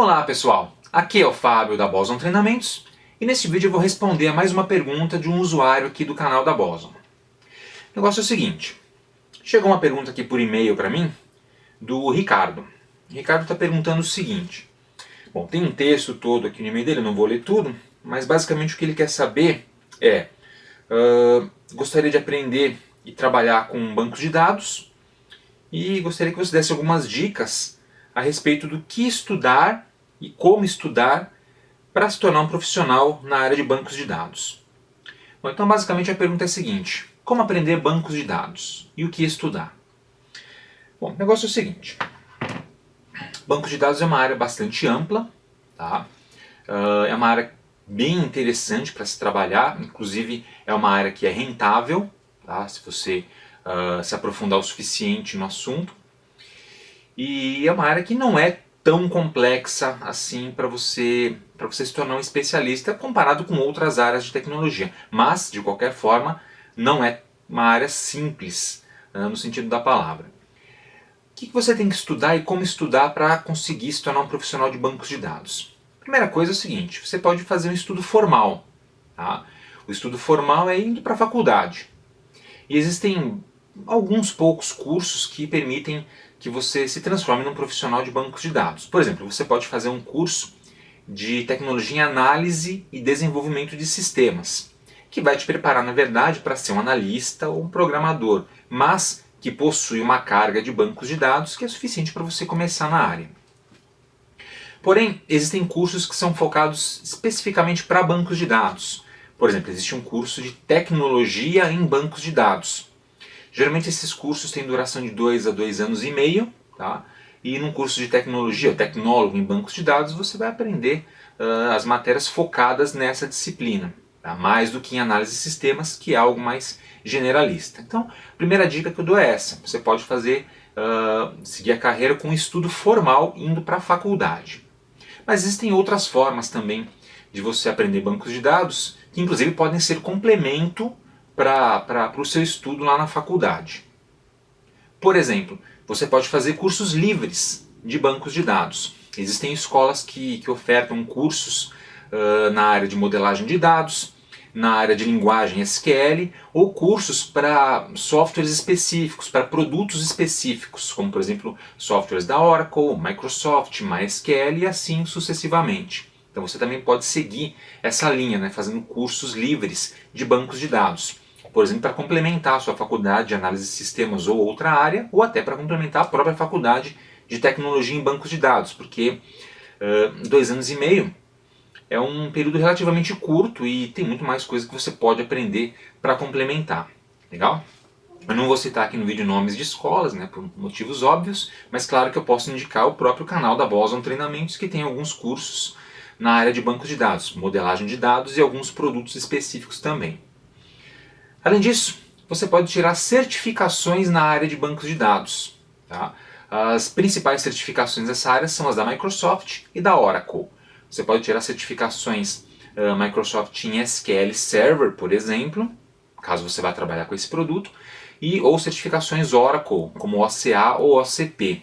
Olá pessoal, aqui é o Fábio da Boson Treinamentos e neste vídeo eu vou responder a mais uma pergunta de um usuário aqui do canal da Boson. O negócio é o seguinte, chegou uma pergunta aqui por e-mail para mim do Ricardo. O Ricardo está perguntando o seguinte, bom, tem um texto todo aqui no e-mail dele, eu não vou ler tudo, mas basicamente o que ele quer saber é, gostaria de aprender e trabalhar com bancos de dados e gostaria que você desse algumas dicas a respeito do que estudar e como estudar para se tornar um profissional na área de bancos de dados. Bom, então basicamente a pergunta é a seguinte, como aprender bancos de dados e o que estudar? Bom, o negócio é o seguinte, bancos de dados é uma área bastante ampla, tá? É uma área bem interessante para se trabalhar, inclusive é uma área que é rentável, tá? Se você se aprofundar o suficiente no assunto. E é uma área que não é tão complexa assim para você se tornar um especialista comparado com outras áreas de tecnologia. Mas, de qualquer forma, não é uma área simples no sentido da palavra. O que você tem que estudar e como estudar para conseguir se tornar um profissional de bancos de dados? Primeira coisa é o seguinte, você pode fazer um estudo formal. Tá? O estudo formal é indo para a faculdade. E existem alguns poucos cursos que permitem que você se transforme num profissional de bancos de dados. Por exemplo, você pode fazer um curso de tecnologia em análise e desenvolvimento de sistemas, que vai te preparar, na verdade, para ser um analista ou um programador, mas que possui uma carga de bancos de dados que é suficiente para você começar na área. Porém, existem cursos que são focados especificamente para bancos de dados. Por exemplo, existe um curso de tecnologia em bancos de dados. Geralmente esses cursos têm duração de 2 a 2 anos e meio, tá? E num curso de tecnologia, tecnólogo em bancos de dados, você vai aprender as matérias focadas nessa disciplina, tá? Mais do que em análise de sistemas, que é algo mais generalista. Então, a primeira dica que eu dou é essa, você pode seguir a carreira com um estudo formal indo para a faculdade. Mas existem outras formas também de você aprender bancos de dados, que inclusive podem ser complemento para o seu estudo lá na faculdade. Por exemplo, você pode fazer cursos livres de bancos de dados. Existem escolas que ofertam cursos na área de modelagem de dados, na área de linguagem SQL, ou cursos para softwares específicos, para produtos específicos, como por exemplo softwares da Oracle, Microsoft, MySQL e assim sucessivamente. Então você também pode seguir essa linha, né, fazendo cursos livres de bancos de dados. Por exemplo, para complementar a sua faculdade de análise de sistemas ou outra área, ou até para complementar a própria faculdade de tecnologia em bancos de dados, porque 2 anos e meio é um período relativamente curto e tem muito mais coisa que você pode aprender para complementar. Legal? Eu não vou citar aqui no vídeo nomes de escolas, né, por motivos óbvios, mas claro que eu posso indicar o próprio canal da Boson Treinamentos, que tem alguns cursos na área de bancos de dados, modelagem de dados e alguns produtos específicos também. Além disso, você pode tirar certificações na área de bancos de dados. Tá? As principais certificações dessa área são as da Microsoft e da Oracle. Você pode tirar certificações Microsoft em SQL Server, por exemplo, caso você vá trabalhar com esse produto, ou certificações Oracle, como OCA ou OCP.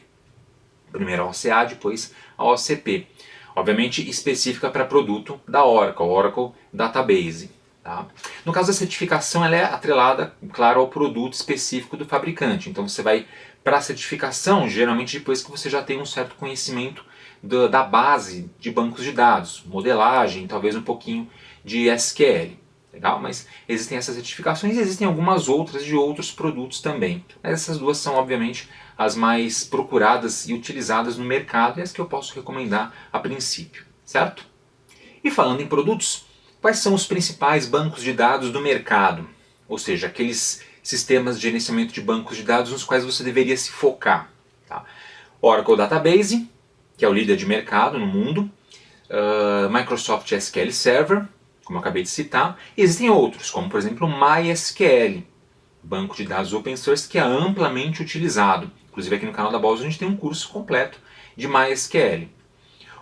Primeiro a OCA, depois a OCP. Obviamente específica para produto da Oracle, Oracle Database. Tá? No caso da certificação, ela é atrelada, claro, ao produto específico do fabricante. Então você vai para a certificação, geralmente depois que você já tem um certo conhecimento da base de bancos de dados, modelagem, talvez um pouquinho de SQL. Legal? Mas existem essas certificações e existem algumas outras de outros produtos também. Mas essas duas são, obviamente, as mais procuradas e utilizadas no mercado e as que eu posso recomendar a princípio. Certo? E falando em produtos, quais são os principais bancos de dados do mercado? Ou seja, aqueles sistemas de gerenciamento de bancos de dados nos quais você deveria se focar. Tá? Oracle Database, que é o líder de mercado no mundo, Microsoft SQL Server, como eu acabei de citar, e existem outros, como por exemplo MySQL, banco de dados open source que é amplamente utilizado. Inclusive aqui no canal da Boson a gente tem um curso completo de MySQL.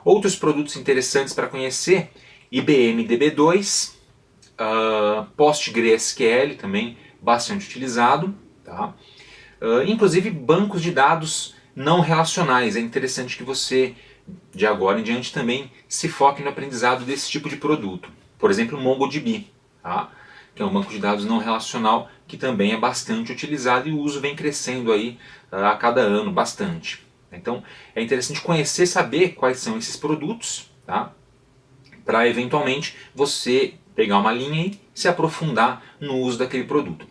Outros produtos interessantes para conhecer, IBM DB2, PostgreSQL também bastante utilizado, tá? Inclusive bancos de dados não relacionais. É interessante que você de agora em diante também se foque no aprendizado desse tipo de produto. Por exemplo, o MongoDB, tá? Que é um banco de dados não relacional que também é bastante utilizado e o uso vem crescendo aí a cada ano bastante. Então é interessante conhecer, saber quais são esses produtos, tá? Para eventualmente você pegar uma linha e se aprofundar no uso daquele produto.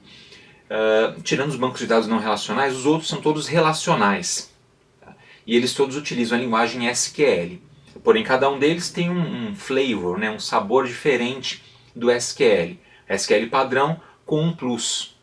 Tirando os bancos de dados não relacionais, os outros são todos relacionais. Tá? E eles todos utilizam a linguagem SQL. Porém, cada um deles tem um flavor, né, um sabor diferente do SQL. SQL padrão com um plus.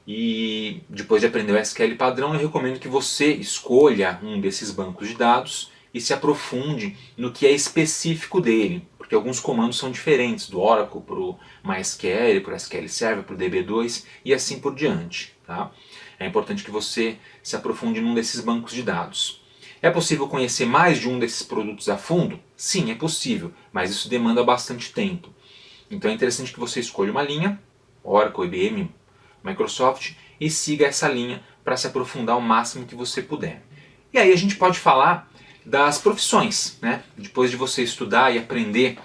E depois de aprender o SQL padrão, eu recomendo que você escolha um desses bancos de dados e se aprofunde no que é específico dele, porque alguns comandos são diferentes, do Oracle para o MySQL, para o SQL Server, para o DB2 e assim por diante. Tá? É importante que você se aprofunde num desses bancos de dados. É possível conhecer mais de um desses produtos a fundo? Sim, é possível, mas isso demanda bastante tempo. Então é interessante que você escolha uma linha, Oracle, IBM, Microsoft, e siga essa linha para se aprofundar o máximo que você puder. E aí a gente pode falar das profissões, né? Depois de você estudar e aprender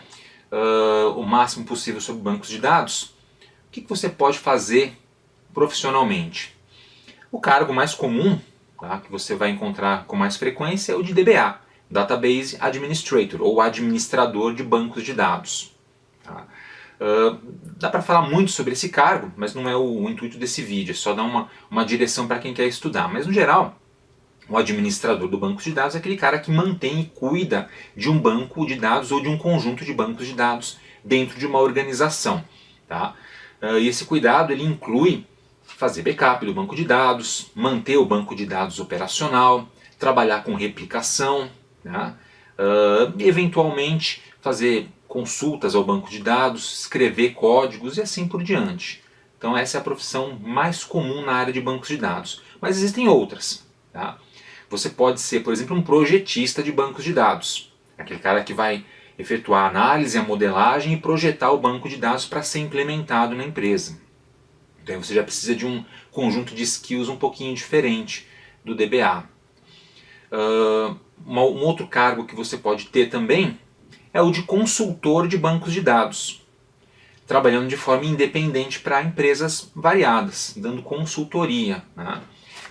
o máximo possível sobre bancos de dados, o que você pode fazer profissionalmente? O cargo mais comum, tá, que você vai encontrar com mais frequência, é o de DBA, Database Administrator, ou administrador de bancos de dados. Tá? Dá para falar muito sobre esse cargo, mas não é o intuito desse vídeo, é só dar uma direção para quem quer estudar. Mas no geral, o administrador do banco de dados é aquele cara que mantém e cuida de um banco de dados ou de um conjunto de bancos de dados dentro de uma organização. Tá? E esse cuidado ele inclui fazer backup do banco de dados, manter o banco de dados operacional, trabalhar com replicação, né? Eventualmente fazer consultas ao banco de dados, escrever códigos e assim por diante. Então essa é a profissão mais comum na área de bancos de dados. Mas existem outras. Tá? Você pode ser, por exemplo, um projetista de bancos de dados. Aquele cara que vai efetuar a análise, a modelagem e projetar o banco de dados para ser implementado na empresa. Então você já precisa de um conjunto de skills um pouquinho diferente do DBA. Um outro cargo que você pode ter também é o de consultor de bancos de dados, trabalhando de forma independente para empresas variadas, dando consultoria, né?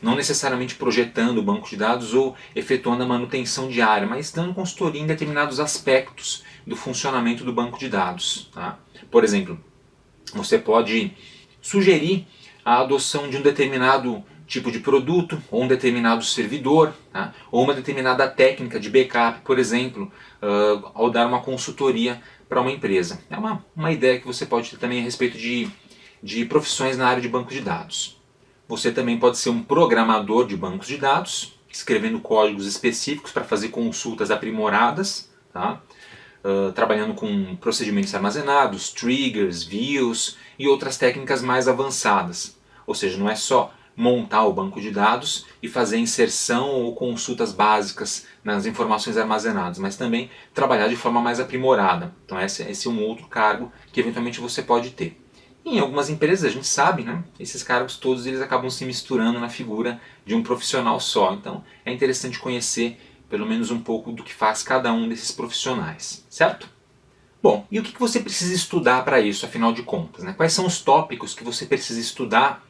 Não necessariamente projetando o banco de dados ou efetuando a manutenção diária, mas dando consultoria em determinados aspectos do funcionamento do banco de dados. Tá? Por exemplo, você pode sugerir a adoção de um determinado tipo de produto, ou um determinado servidor, tá? Ou uma determinada técnica de backup, por exemplo, ao dar uma consultoria para uma empresa. É uma ideia que você pode ter também a respeito de profissões na área de banco de dados. Você também pode ser um programador de bancos de dados, escrevendo códigos específicos para fazer consultas aprimoradas, tá? Trabalhando com procedimentos armazenados, triggers, views e outras técnicas mais avançadas. Ou seja, não é só montar o banco de dados e fazer inserção ou consultas básicas nas informações armazenadas, mas também trabalhar de forma mais aprimorada. Então esse é um outro cargo que eventualmente você pode ter. Em algumas empresas a gente sabe, né, esses cargos todos eles acabam se misturando na figura de um profissional só. Então é interessante conhecer pelo menos um pouco do que faz cada um desses profissionais, certo? Bom, e o que você precisa estudar para isso, afinal de contas? Né? Quais são os tópicos que você precisa estudar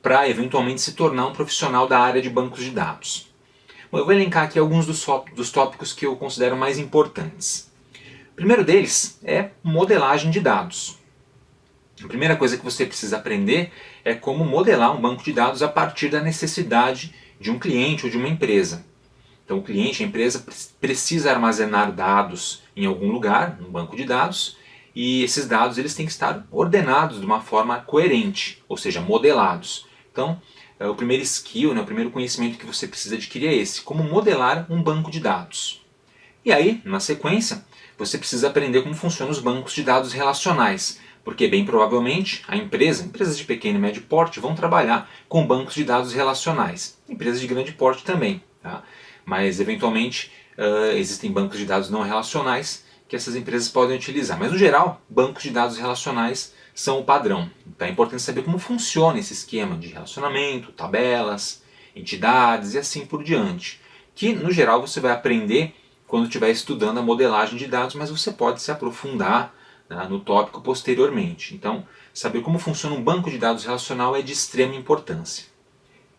para eventualmente se tornar um profissional da área de bancos de dados? Bom, eu vou elencar aqui alguns dos tópicos que eu considero mais importantes. O primeiro deles é modelagem de dados. A primeira coisa que você precisa aprender é como modelar um banco de dados a partir da necessidade de um cliente ou de uma empresa. Então o cliente, a empresa, precisa armazenar dados em algum lugar, no banco de dados, e esses dados eles têm que estar ordenados de uma forma coerente, ou seja, modelados. Então o primeiro skill, né, o primeiro conhecimento que você precisa adquirir é esse, como modelar um banco de dados. E aí, na sequência, você precisa aprender como funcionam os bancos de dados relacionais, porque bem provavelmente empresas de pequeno e médio porte vão trabalhar com bancos de dados relacionais. Empresas de grande porte também, tá? Mas eventualmente existem bancos de dados não relacionais que essas empresas podem utilizar. Mas no geral, bancos de dados relacionais são o padrão. Então é importante saber como funciona esse esquema de relacionamento, tabelas, entidades e assim por diante. Que no geral você vai aprender quando estiver estudando a modelagem de dados, mas você pode se aprofundar, né, no tópico posteriormente. Então, saber como funciona um banco de dados relacional é de extrema importância.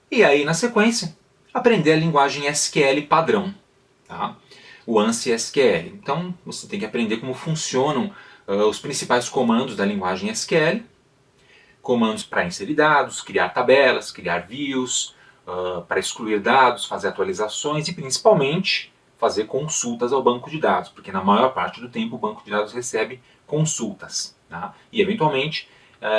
E aí, na sequência, aprender a linguagem SQL padrão, tá? O ANSI SQL. Então, você tem que aprender como funcionam os principais comandos da linguagem SQL, comandos para inserir dados, criar tabelas, criar views, para excluir dados, fazer atualizações e principalmente fazer consultas ao banco de dados, porque na maior parte do tempo o banco de dados recebe consultas, tá? E eventualmente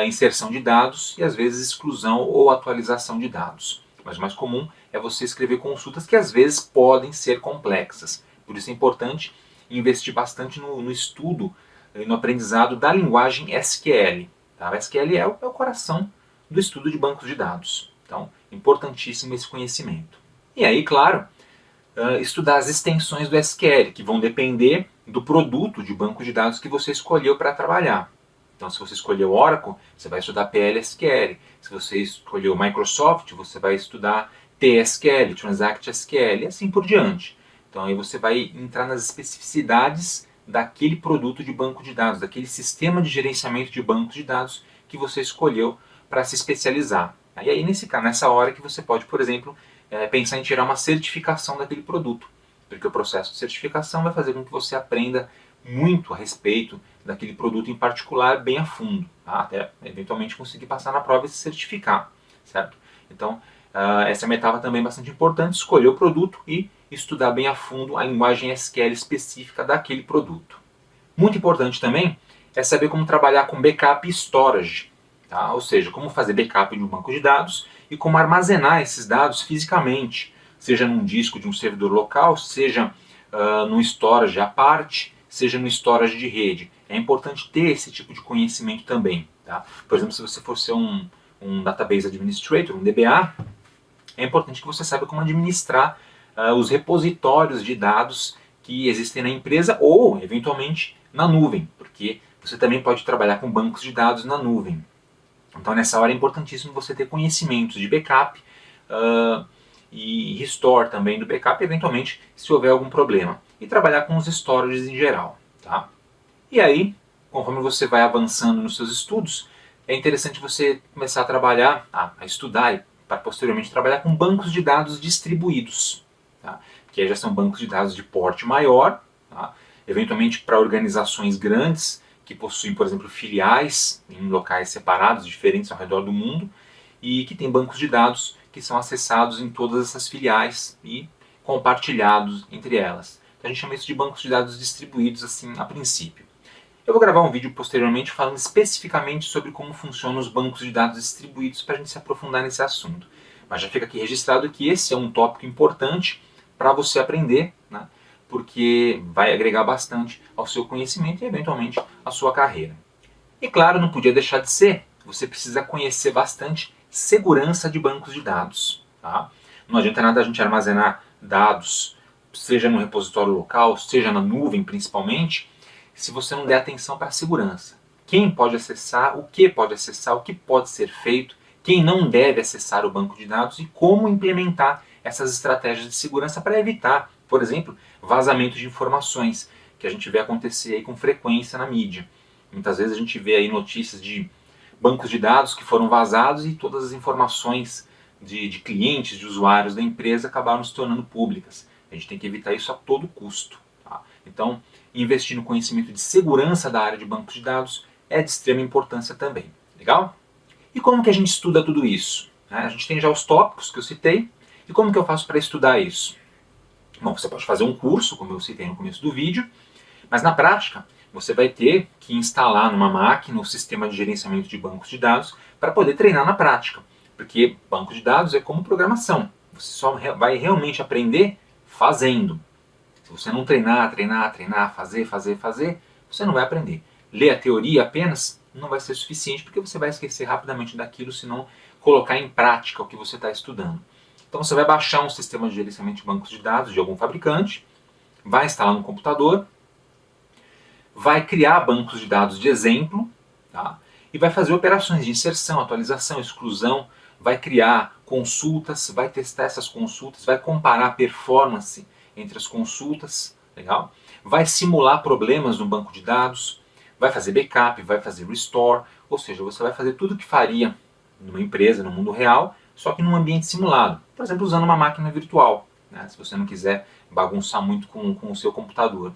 inserção de dados e às vezes exclusão ou atualização de dados. Mas o mais comum é você escrever consultas que às vezes podem ser complexas. Por isso é importante investir bastante no estudo e no aprendizado da linguagem SQL. Tá? O SQL é o coração do estudo de bancos de dados. Então, importantíssimo esse conhecimento. E aí, claro, estudar as extensões do SQL, que vão depender do produto de banco de dados que você escolheu para trabalhar. Então, se você escolheu Oracle, você vai estudar PLSQL. Se você escolheu Microsoft, você vai estudar TSQL, Transact SQL, e assim por diante. Então, aí você vai entrar nas especificidades daquele produto de banco de dados, daquele sistema de gerenciamento de bancos de dados que você escolheu para se especializar. E aí, nessa hora que você pode, por exemplo, pensar em tirar uma certificação daquele produto, porque o processo de certificação vai fazer com que você aprenda muito a respeito daquele produto em particular bem a fundo, tá? Até eventualmente conseguir passar na prova e se certificar, certo? Então, essa é uma etapa também bastante importante, escolher o produto e estudar bem a fundo a linguagem SQL específica daquele produto. Muito importante também é saber como trabalhar com backup e storage, tá? Ou seja, como fazer backup de um banco de dados e como armazenar esses dados fisicamente, seja num disco de um servidor local, seja num storage à parte, seja no storage de rede. É importante ter esse tipo de conhecimento também. Tá? Por exemplo, se você for ser um Database Administrator, um DBA, é importante que você saiba como administrar os repositórios de dados que existem na empresa ou, eventualmente, na nuvem, porque você também pode trabalhar com bancos de dados na nuvem. Então, nessa hora é importantíssimo você ter conhecimentos de backup e restore também do backup, eventualmente, se houver algum problema. E trabalhar com os storages em geral. Tá? E aí, conforme você vai avançando nos seus estudos, é interessante você começar a trabalhar, a estudar e para posteriormente trabalhar com bancos de dados distribuídos. Tá? Que aí já são bancos de dados de porte maior, tá? Eventualmente para organizações grandes, que possuem, por exemplo, filiais em locais separados, diferentes ao redor do mundo, e que tem bancos de dados que são acessados em todas essas filiais e compartilhados entre elas. Então a gente chama isso de bancos de dados distribuídos assim a princípio. Eu vou gravar um vídeo posteriormente falando especificamente sobre como funcionam os bancos de dados distribuídos para a gente se aprofundar nesse assunto. Mas já fica aqui registrado que esse é um tópico importante para você aprender, né? Porque vai agregar bastante ao seu conhecimento e eventualmente à sua carreira. E claro, não podia deixar de ser, você precisa conhecer bastante segurança de bancos de dados. Tá? Não adianta nada a gente armazenar dados, seja no repositório local, seja na nuvem principalmente, se você não der atenção para a segurança. Quem pode acessar, o que pode ser feito, quem não deve acessar o banco de dados e como implementar essas estratégias de segurança para evitar, por exemplo, vazamento de informações, que a gente vê acontecer aí com frequência na mídia. Muitas vezes a gente vê aí notícias de bancos de dados que foram vazados e todas as informações de clientes, de usuários da empresa acabaram se tornando públicas. A gente tem que evitar isso a todo custo. Tá? Então, investir no conhecimento de segurança da área de bancos de dados é de extrema importância também. Legal? E como que a gente estuda tudo isso? A gente tem já os tópicos que eu citei. E como que eu faço para estudar isso? Bom, você pode fazer um curso, como eu citei no começo do vídeo, mas na prática você vai ter que instalar numa máquina o sistema de gerenciamento de bancos de dados para poder treinar na prática. Porque banco de dados é como programação. Você só vai realmente aprender fazendo. Se você não treinar, fazer, você não vai aprender. Ler a teoria apenas não vai ser suficiente porque você vai esquecer rapidamente daquilo se não colocar em prática o que você está estudando. Então você vai baixar um sistema de gerenciamento de bancos de dados de algum fabricante, vai instalar no computador, vai criar bancos de dados de exemplo, tá? E vai fazer operações de inserção, atualização, exclusão, vai criar consultas, vai testar essas consultas, vai comparar a performance entre as consultas legal? Vai simular problemas no banco de dados, vai fazer backup, vai fazer restore, ou seja, você vai fazer tudo o que faria numa empresa, no mundo real, só que num ambiente simulado. Por exemplo, usando uma máquina virtual, né, se você não quiser bagunçar muito com o seu computador.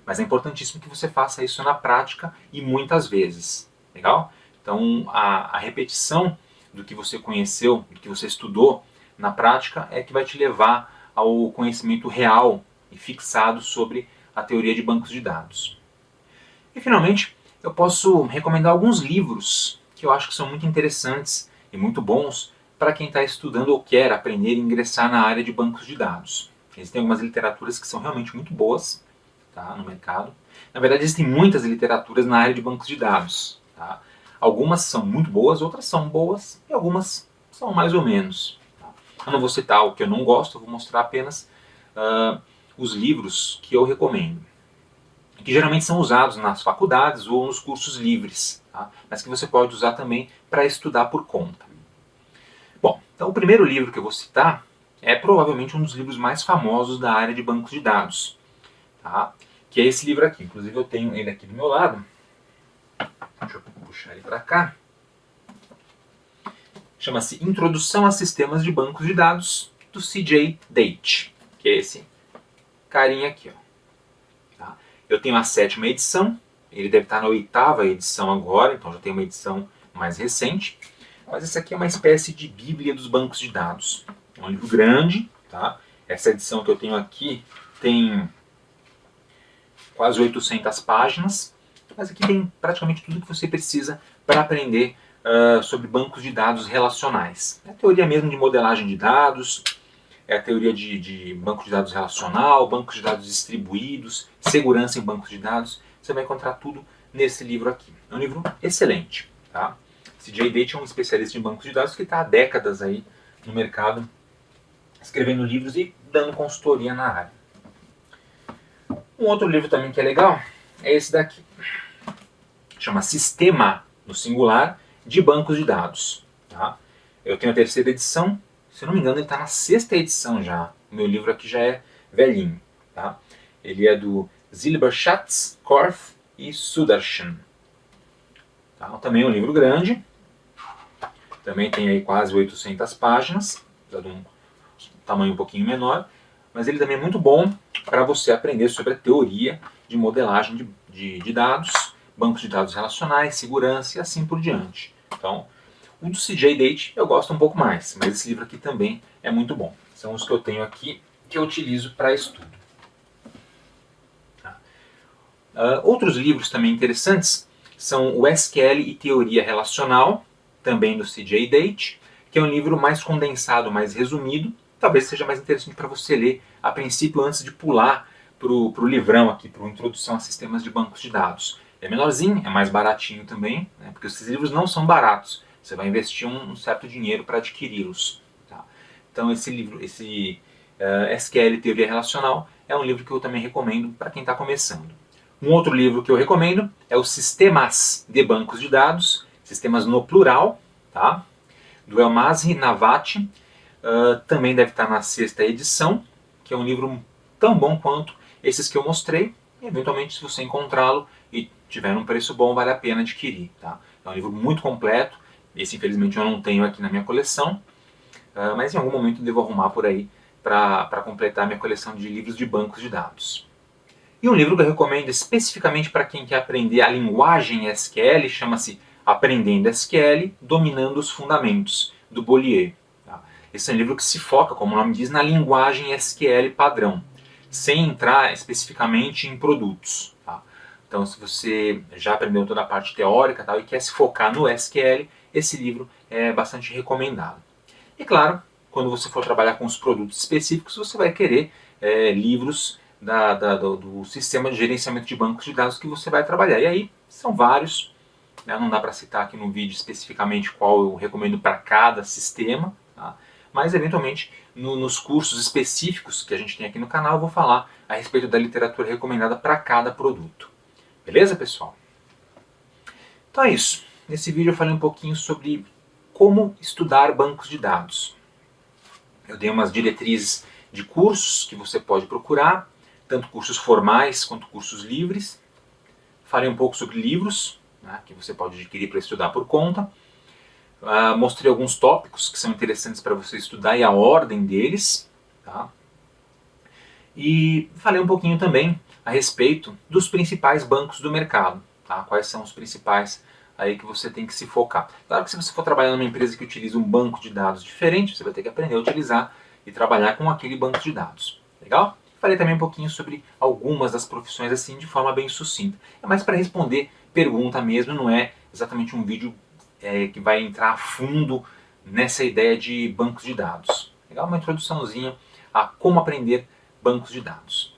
Mas é importantíssimo que você faça isso na prática e muitas vezes, legal? Então, a repetição do que você conheceu, do que você estudou na prática é que vai te levar ao conhecimento real e fixado sobre a teoria de bancos de dados. E finalmente, eu posso recomendar alguns livros que eu acho que são muito interessantes e muito bons para quem está estudando ou quer aprender e ingressar na área de bancos de dados. Existem algumas literaturas que são realmente muito boas, tá, no mercado. Na verdade, existem muitas literaturas na área de bancos de dados. Tá? Algumas são muito boas, outras são boas e algumas são mais ou menos. Tá? Eu não vou citar o que eu não gosto, eu vou mostrar apenas os livros que eu recomendo, que geralmente são usados nas faculdades ou nos cursos livres, tá? Mas que você pode usar também para estudar por conta. Bom, então o primeiro livro que eu vou citar é provavelmente um dos livros mais famosos da área de bancos de dados, tá? Que é esse livro aqui. Inclusive eu tenho ele aqui do meu lado. Deixa eu puxar ele para cá. Chama-se Introdução a Sistemas de Bancos de Dados, do C.J. Date, que é esse carinha aqui, ó. Tá? Eu tenho a 7ª edição, ele deve estar na 8ª edição agora, então já tem uma edição mais recente. Mas esse aqui é uma espécie de bíblia dos bancos de dados. É um livro grande, tá? Essa edição que eu tenho aqui tem quase 800 páginas, mas aqui tem praticamente tudo que você precisa para aprender sobre bancos de dados relacionais. É a teoria mesmo de modelagem de dados, é a teoria de banco de dados relacional, bancos de dados distribuídos, segurança em bancos de dados. Você vai encontrar tudo nesse livro aqui. É um livro excelente, tá? C.J. Date é um especialista em bancos de dados que está há décadas aí no mercado, escrevendo livros e dando consultoria na área. Um outro livro também que é legal é esse daqui. Chama Sistema, no singular, de Bancos de Dados. Tá? Eu tenho a 3ª edição, se eu não me engano ele está na 6ª edição já. O meu livro aqui já é velhinho. Tá? Ele é do Zilberschatz, Korth e Sudarshan. Tá? Também é um livro grande. Também tem aí quase 800 páginas, apesar de um tamanho um pouquinho menor. Mas ele também é muito bom para você aprender sobre a teoria de modelagem de dados, bancos de dados relacionais, segurança e assim por diante. Então, o do C.J. Date eu gosto um pouco mais, mas esse livro aqui também é muito bom. São os que eu tenho aqui que eu utilizo para estudo. Tá? Outros livros também interessantes são o SQL e Teoria Relacional, também do C.J. Date, que é um livro mais condensado, mais resumido. Talvez seja mais interessante para você ler a princípio antes de pular para o livrão aqui, para a Introdução a Sistemas de Bancos de Dados. É menorzinho, é mais baratinho também, né, porque esses livros não são baratos. Você vai investir um certo dinheiro para adquiri-los. Tá? Então esse livro, esse SQL Teoria Relacional, é um livro que eu também recomendo para quem está começando. Um outro livro que eu recomendo é o Sistemas de Bancos de Dados, sistemas no plural, tá? Do Elmazzi Navati. Também deve estar na 6ª edição, que é um livro tão bom quanto esses que eu mostrei. E, eventualmente, se você encontrá-lo e tiver um preço bom, vale a pena adquirir. Tá? É um livro muito completo. Esse, infelizmente, eu não tenho aqui na minha coleção, mas em algum momento eu devo arrumar por aí para completar minha coleção de livros de bancos de dados. E um livro que eu recomendo especificamente para quem quer aprender a linguagem SQL chama-se Aprendendo SQL, Dominando os Fundamentos, do Bollier. Esse é um livro que se foca, como o nome diz, na linguagem SQL padrão, sem entrar especificamente em produtos. Tá? Então, se você já aprendeu toda a parte teórica tal, e quer se focar no SQL, esse livro é bastante recomendado. E claro, quando você for trabalhar com os produtos específicos, você vai querer livros do sistema de gerenciamento de bancos de dados que você vai trabalhar. E aí são vários, né? Não dá para citar aqui no vídeo especificamente qual eu recomendo para cada sistema, tá? Mas eventualmente nos cursos específicos que a gente tem aqui no canal eu vou falar a respeito da literatura recomendada para cada produto. Beleza, pessoal? Então é isso. Nesse vídeo eu falei um pouquinho sobre como estudar bancos de dados. Eu dei umas diretrizes de cursos que você pode procurar, tanto cursos formais quanto cursos livres. Falei um pouco sobre livros, né, que você pode adquirir para estudar por conta. Mostrei alguns tópicos que são interessantes para você estudar e a ordem deles. Tá? E falei um pouquinho também a respeito dos principais bancos do mercado. Tá? Quais são os principais aí que você tem que se focar. Claro que se você for trabalhar numa empresa que utiliza um banco de dados diferente, você vai ter que aprender a utilizar e trabalhar com aquele banco de dados. Legal? Falei também um pouquinho sobre algumas das profissões assim de forma bem sucinta. É mais para responder pergunta mesmo, não é exatamente um vídeo que vai entrar a fundo nessa ideia de bancos de dados. Legal? Uma introduçãozinha a como aprender bancos de dados.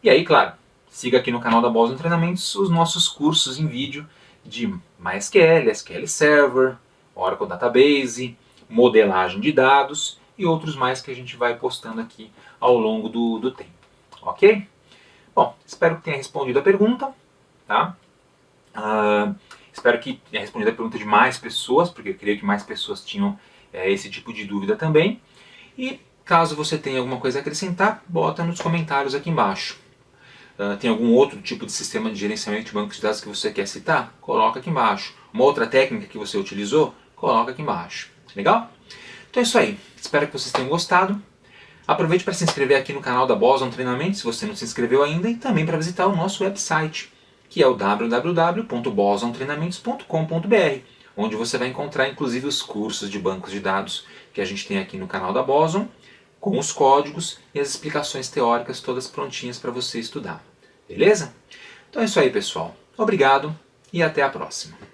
E aí, claro, siga aqui no canal da Boston Treinamentos os nossos cursos em vídeo de MySQL, SQL Server, Oracle Database, modelagem de dados e outros mais que a gente vai postando aqui ao longo do tempo. Ok? Bom, espero que tenha respondido a pergunta. Tá? Espero que tenha respondido a pergunta de mais pessoas, porque eu creio que mais pessoas tinham esse tipo de dúvida também. E caso você tenha alguma coisa a acrescentar, bota nos comentários aqui embaixo. Tem algum outro tipo de sistema de gerenciamento de bancos de dados que você quer citar? Coloca aqui embaixo. Uma outra técnica que você utilizou? Coloca aqui embaixo. Legal? Então é isso aí. Espero que vocês tenham gostado. Aproveite para se inscrever aqui no canal da Boston Treinamentos, se você não se inscreveu ainda, e também para visitar o nosso website, que é o www.bostontreinamentos.com.br, onde você vai encontrar inclusive os cursos de bancos de dados que a gente tem aqui no canal da Boston, com os códigos e as explicações teóricas todas prontinhas para você estudar. Beleza? Então é isso aí, pessoal. Obrigado e até a próxima.